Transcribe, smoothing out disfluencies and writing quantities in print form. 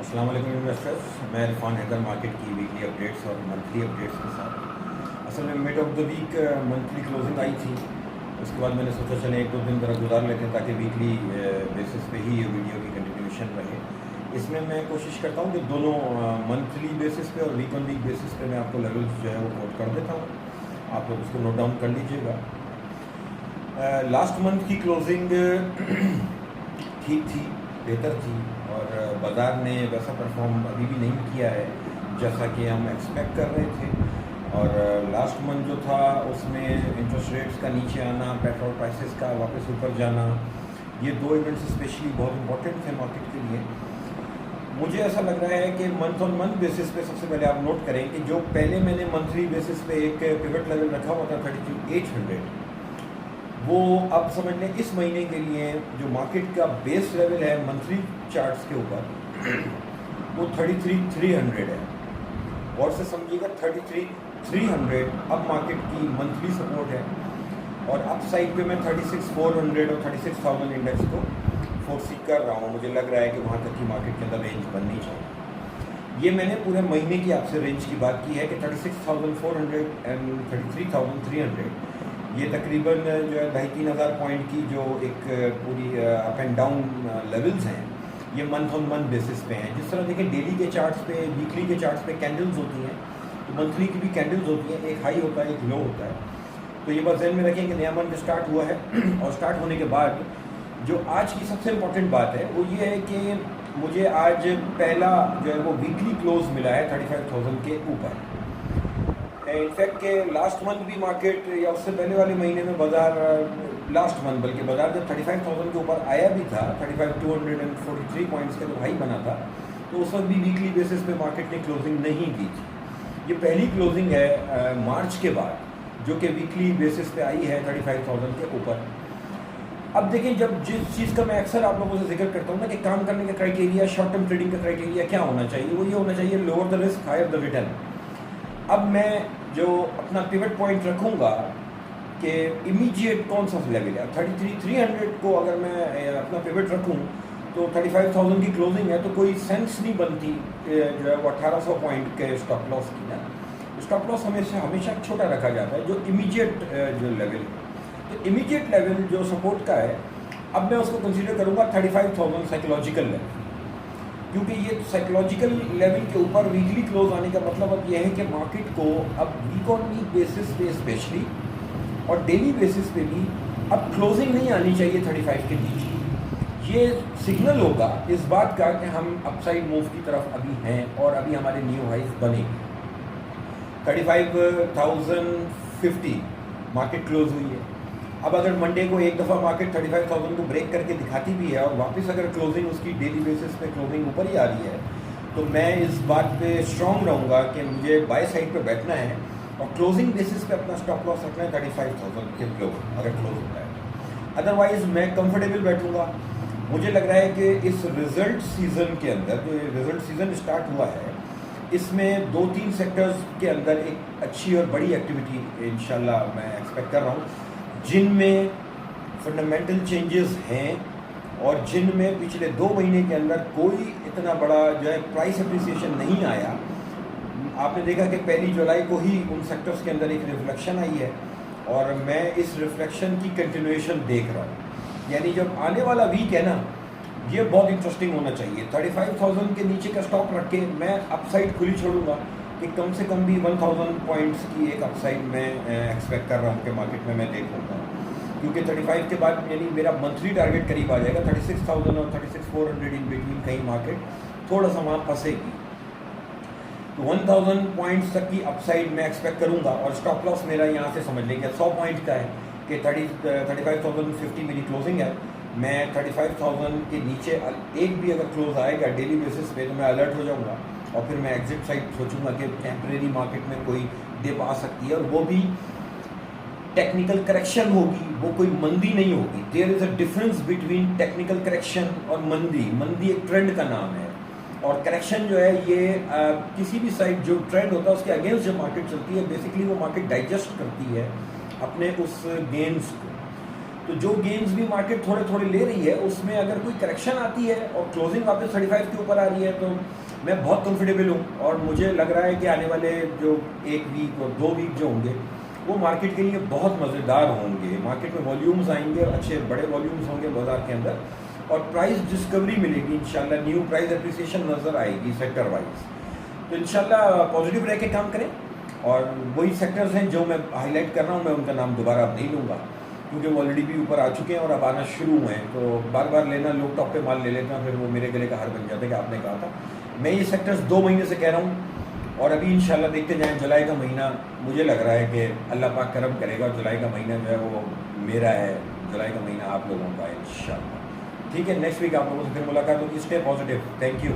अस्सलाम वालेकुम इन्वेस्टर्स। मैं इरफान हैदर मार्केट की वीकली अपडेट्स और मंथली अपडेट्स के साथ। असल में mid of the week monthly closing आई थी। उसके बाद मैंने सोचा चले एक दो दिन ज़रा गुजार लेते हैं ताकि वीकली बेसिस पे ही ये वीडियो की कंटिन्यूशन रहे। इसमें मैं कोशिश करता हूँ कि दोनों मंथली बेसिस पे और वीक ऑन वीक बेसिस पे मैं आपको लेवल्स जो है वो कोट कर देता हूँ। आप लोग उसको नोट डाउन कर लीजिएगा। लास्ट मंथ की क्लोजिंग ठीक थी, बेहतर थी और बाज़ार ने वैसा परफॉर्म अभी भी नहीं किया है जैसा कि हम एक्सपेक्ट कर रहे थे। और लास्ट मंथ जो था उसमें इंटरेस्ट रेट्स का नीचे आना, पेट्रोल प्राइसेस का वापस ऊपर जाना, ये दो इवेंट्स स्पेशली बहुत इंपॉर्टेंट थे मार्केट के लिए। मुझे ऐसा लग रहा है कि मंथ ऑन मंथ बेसिस पे सबसे पहले आप नोट करें कि जो पहले मैंने मंथली बेसिस पे एक पिवट लेवल रखा हुआ था 32,800, वो अब समझ लें इस महीने के लिए जो मार्केट का बेस लेवल है मंथली चार्ट्स के ऊपर वो 33,300 है। और से समझिएगा 33,300 अब मार्केट की मंथली सपोर्ट है। और अप साइड पे मैं 36,400 और 36,000 इंडेक्स को फोर्सी कर रहा हूँ। मुझे लग रहा है कि वहाँ तक की मार्केट के अंदर रेंज बननी चाहिए। ये मैंने पूरे महीने की आपसे रेंज की बात की है कि 36,400 एंड 33,300 ये तकरीबन जो है 2,500 पॉइंट की जो एक पूरी अप एंड डाउन लेवल्स हैं, ये मंथ ऑन मंथ बेसिस पे हैं। जिस तरह देखें डेली के चार्ट्स पे, वीकली के चार्ट्स पे कैंडल्स होती हैं, तो मंथली की भी कैंडल्स होती हैं, एक हाई होता है एक लो होता है। तो ये बस ध्यान में रखें कि नया मंथ स्टार्ट हुआ है और स्टार्ट होने के बाद जो आज की सबसे इम्पोर्टेंट बात है वो ये है कि मुझे आज पहला जो है वो वीकली क्लोज मिला है 35,000 के ऊपर। इनफैक्ट के लास्ट मंथ भी मार्केट या उससे पहले वाले महीने में बाज़ार, लास्ट मंथ बल्कि बाज़ार जब 35,000 के ऊपर आया भी था, 35,243 पॉइंट्स का जो हाई बना था, तो उस वक्त भी वीकली बेसिस पे मार्केट ने क्लोजिंग नहीं की थी। ये पहली क्लोजिंग है मार्च के बाद जो कि वीकली बेसिस पे आई है 35,000 के ऊपर। अब देखिए, जब जिस चीज़ का मैं अक्सर आप लोगों से जिक्र करता हूँ ना कि काम करने का क्राइटेरिया, शॉर्ट टर्म ट्रेडिंग का क्राइटेरिया क्या होना चाहिए, वो ये होना चाहिए lower the risk higher the return. अब मैं जो अपना पिवट पॉइंट रखूँगा कि इमीडिएट कौन सा लेवल है, 33,300 को अगर मैं अपना पिवट रखूँ तो 35,000 की क्लोजिंग है, तो कोई सेंस नहीं बनती जो है वो 1,800 पॉइंट के स्टॉप लॉस की ना। स्टॉप लॉस हमेशा छोटा रखा जाता है, जो इमीडिएट जो लेवल है। तो इमीडिएट लेवल जो सपोर्ट का है, अब मैं उसको कंसीडर करूँगा 35,000 साइकोलॉजिकल लेवल, क्योंकि ये साइकोलॉजिकल लेवल के ऊपर वीकली क्लोज आने का मतलब अब यह है कि मार्केट को अब वीक ऑन वीक बेसिस पे स्पेशली और डेली बेसिस पे भी अब क्लोजिंग नहीं आनी चाहिए 35 के नीचे। ये सिग्नल होगा इस बात का कि हम अपसाइड मूव की तरफ अभी हैं और अभी हमारे न्यू हाइज बनेंगे। 35,050 मार्केट क्लोज हुई है। अब अगर मंडे को एक दफ़ा मार्केट 35,000 को ब्रेक करके दिखाती भी है और वापस अगर क्लोजिंग उसकी डेली बेसिस पे क्लोजिंग ऊपर ही आ रही है, तो मैं इस बात पे स्ट्रॉन्ग रहूँगा कि मुझे बाय साइड पे बैठना है और क्लोजिंग बेसिस पे अपना स्टॉप लॉस रखना है 35,000 के लो अगर क्लोज होता है। अदरवाइज़ मैं कंफर्टेबल बैठूँगा। मुझे लग रहा है कि इस रिज़ल्ट सीज़न के अंदर, जो रिज़ल्ट सीज़न स्टार्ट हुआ है, इसमें 2-3 सेक्टर्स के अंदर एक अच्छी और बड़ी एक्टिविटी इंशाल्लाह मैं एक्सपेक्ट कर रहा हूँ, जिनमें फंडामेंटल चेंजेस हैं और जिनमें पिछले 2 महीने के अंदर कोई इतना बड़ा जो है प्राइस अप्रिसिएशन नहीं आया। आपने देखा कि 1 जुलाई को ही उन सेक्टर्स के अंदर एक रिफ्लेक्शन आई है और मैं इस रिफ्लेक्शन की कंटिन्यूएशन देख रहा हूँ। यानी जब आने वाला वीक है ना, ये बहुत इंटरेस्टिंग होना चाहिए। 35,000 के नीचे का स्टॉप रख के मैं अपसाइड खुली छोड़ूंगा कि कम से कम भी 1,000 पॉइंट्स की एक अपसाइड मैं एक्सपेक्ट कर रहा हूँ कि मार्केट में मैं देखूँगा, क्योंकि 35 के बाद यानी मेरा मंथली टारगेट करीब आ जाएगा 36,000 और 36,400 इन बिटवीन कहीं मार्केट थोड़ा सा वहाँ फंसेगी। तो 1,000 पॉइंट्स तक की अपसाइड मैं एक्सपेक्ट करूँगा और स्टॉप लॉस मेरा यहाँ से समझ लेंगे 100 पॉइंट का है कि 35,050 मेरी क्लोजिंग है। मैं 35,000 के नीचे एक भी अगर क्लोज आएगा डेली बेसिस पे तो मैं अलर्ट हो जाऊँगा और फिर मैं एग्जिट साइड सोचूंगा कि टेम्परेरी मार्केट में कोई डिप आ सकती है और वो भी टेक्निकल करेक्शन होगी, वो कोई मंदी नहीं होगी। There is a difference between technical correction और मंदी। मंदी एक ट्रेंड का नाम है और करेक्शन जो है ये किसी भी साइड जो ट्रेंड होता है उसके अगेंस्ट जब मार्केट चलती है, बेसिकली वो मार्केट डाइजेस्ट करती है अपने उस गेन्स को। तो जो गेन्स भी मार्केट थोड़े थोड़े ले रही है उसमें अगर कोई करेक्शन आती है और क्लोजिंग वापस 35 के ऊपर आ रही है तो मैं बहुत कंफर्टेबल हूँ और मुझे लग रहा है कि आने वाले जो 1 वीक और 2 वीक जो होंगे वो मार्केट के लिए बहुत मज़ेदार होंगे। मार्केट में वॉल्यूम्स आएंगे और अच्छे बड़े वॉल्यूम्स होंगे बाजार के अंदर और प्राइस डिस्कवरी मिलेगी इंशाल्लाह, न्यू प्राइस एप्रिसिएशन नज़र आएगी सेक्टर वाइज। तो इंशाल्लाह पॉजिटिव रह के काम करें और वही सेक्टर्स हैं जो मैं हाईलाइट कर रहा हूँ, मैं उनका नाम दोबारा अब नहीं लूँगा क्योंकि वो ऑलरेडी भी ऊपर आ चुके हैं और अब आना शुरू हुए हैं। तो बार बार लेना, लोग टॉप पे माल ले लेते हैं, फिर वो मेरे गले का हार बन जाता है कि आपने कहा था। मैं ये सेक्टर्स 2 महीने से कह रहा हूँ और अभी इंशाल्लाह देखते जाएं। जुलाई का महीना मुझे लग रहा है कि अल्लाह पाक करम करेगा और जुलाई का महीना जो है वो मेरा है, जुलाई का महीना आप लोगों का है इंशाल्लाह। ठीक है, नेक्स्ट वीक आप लोगों से फिर मुलाकात होगी। Stay positive, thank you.